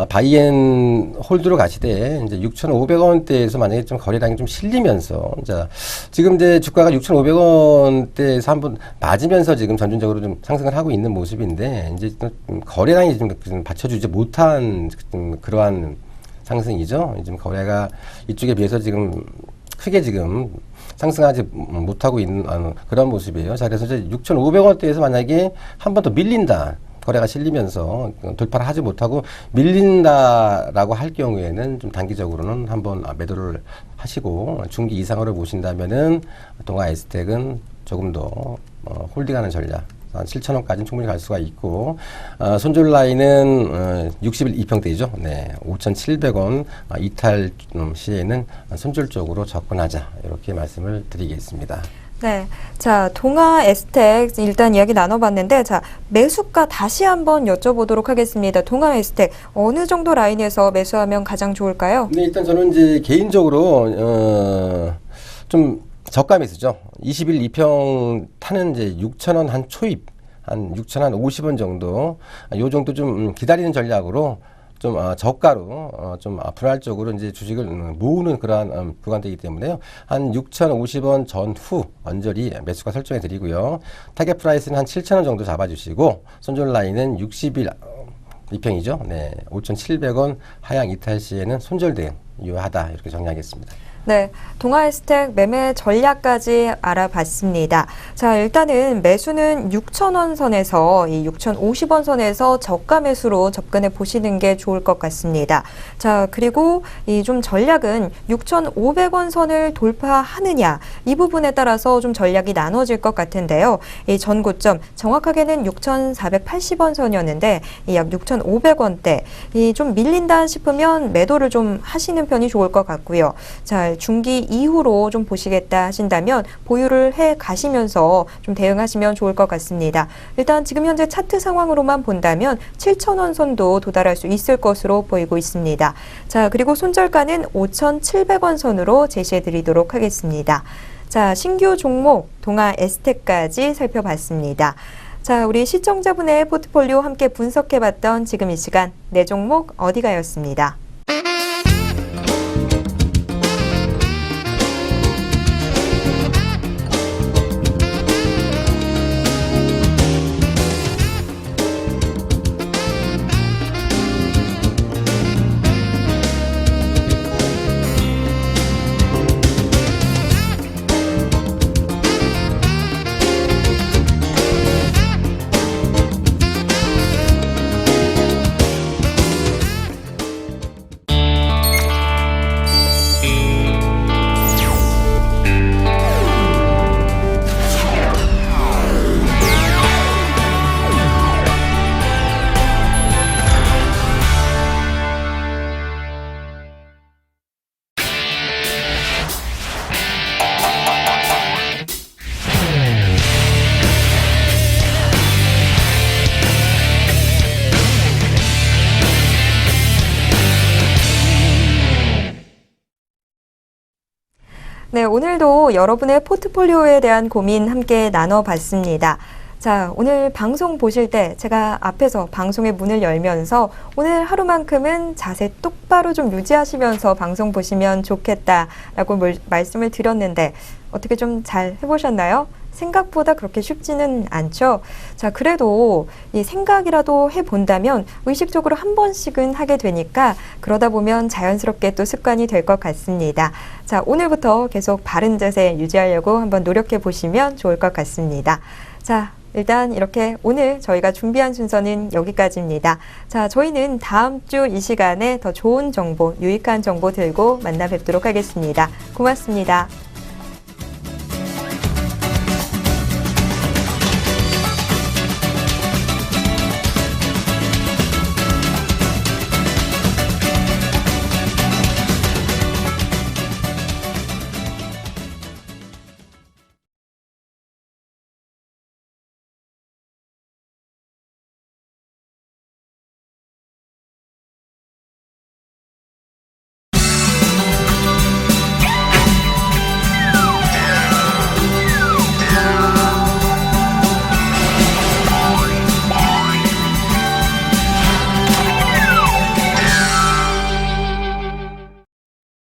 바이앤 홀드로 가시되 이제 6,500원대에서 만약에 좀 거래량이 좀 실리면서, 자, 지금 이제 주가가 6,500원대에서 한번 맞으면서 지금 점진적으로 좀 상승을 하고 있는 모습인데, 이제 거래량이 좀 받쳐주지 못한 그러한 상승이죠. 지금 거래가 이쪽에 비해서 지금 크게 지금 상승하지 못하고 있는 그런 모습이에요. 자, 그래서 이제 6,500원대에서 만약에 한 번 더 밀린다. 거래가 실리면서 돌파를 하지 못하고 밀린다라고 할 경우에는 좀 단기적으로는 한번 매도를 하시고 중기 이상으로 보신다면은 동아 에스텍은 조금 더 홀딩하는 전략. 한 7,000원까지는 충분히 갈 수가 있고, 손절 라인은 60일 2평대이죠. 네, 5,700원 이탈 시에는 손절 쪽으로 접근하자. 이렇게 말씀을 드리겠습니다. 네. 자, 동아 에스텍 일단 이야기 나눠봤는데, 자, 매수가 다시 한번 여쭤보도록 하겠습니다. 동아 에스텍 어느 정도 라인에서 매수하면 가장 좋을까요? 네, 일단 저는 이제 개인적으로, 좀 저가 매수죠. 20일 2평 타는 이제 6,000원 한 초입, 한 6,050원 정도, 요 정도 좀 기다리는 전략으로 좀 저가로 좀 불활적으로 이제 주식을 모으는 그러한 구간되기 때문에요. 한 6,050원 전후 언저리 매수가 설정해 드리고요. 타겟 프라이스는 한 7,000원 정도 잡아주시고 손절 라인은 60일 2평이죠. 네, 5,700원 하향 이탈 시에는 손절 대응 유효하다 이렇게 정리하겠습니다. 네, 동아 에스텍 매매 전략까지 알아봤습니다. 자, 일단은 매수는 6,000원 선에서 이 6,050원 선에서 저가 매수로 접근해 보시는 게 좋을 것 같습니다. 자, 그리고 이 좀 전략은 6,500원 선을 돌파하느냐 이 부분에 따라서 좀 전략이 나눠질 것 같은데요. 이 전고점 정확하게는 6,480원 선이었는데 이 약 6,500원대 이 좀 밀린다 싶으면 매도를 좀 하시는 편이 좋을 것 같고요. 자, 중기 이후로 좀 보시겠다 하신다면 보유를 해 가시면서 좀 대응하시면 좋을 것 같습니다. 일단 지금 현재 차트 상황으로만 본다면 7,000원 선도 도달할 수 있을 것으로 보이고 있습니다. 자, 그리고 손절가는 5,700원 선으로 제시해 드리도록 하겠습니다. 자, 신규 종목 동아 에스텍까지 살펴봤습니다. 자, 우리 시청자분의 포트폴리오 함께 분석해봤던 지금 이 시간 네 종목 어디가였습니다. 네, 오늘도 여러분의 포트폴리오에 대한 고민 함께 나눠봤습니다. 자, 오늘 방송 보실 때 제가 앞에서 방송의 문을 열면서 오늘 하루만큼은 자세 똑바로 좀 유지하시면서 방송 보시면 좋겠다라고 말씀을 드렸는데 어떻게 좀 잘 해보셨나요? 생각보다 그렇게 쉽지는 않죠. 자, 그래도 이 생각이라도 해본다면 의식적으로 한 번씩은 하게 되니까 그러다 보면 자연스럽게 또 습관이 될 것 같습니다. 자, 오늘부터 계속 바른 자세 유지하려고 한번 노력해 보시면 좋을 것 같습니다. 자, 일단 이렇게 오늘 저희가 준비한 순서는 여기까지입니다. 자, 저희는 다음 주 이 시간에 더 좋은 정보, 유익한 정보 들고 만나 뵙도록 하겠습니다. 고맙습니다.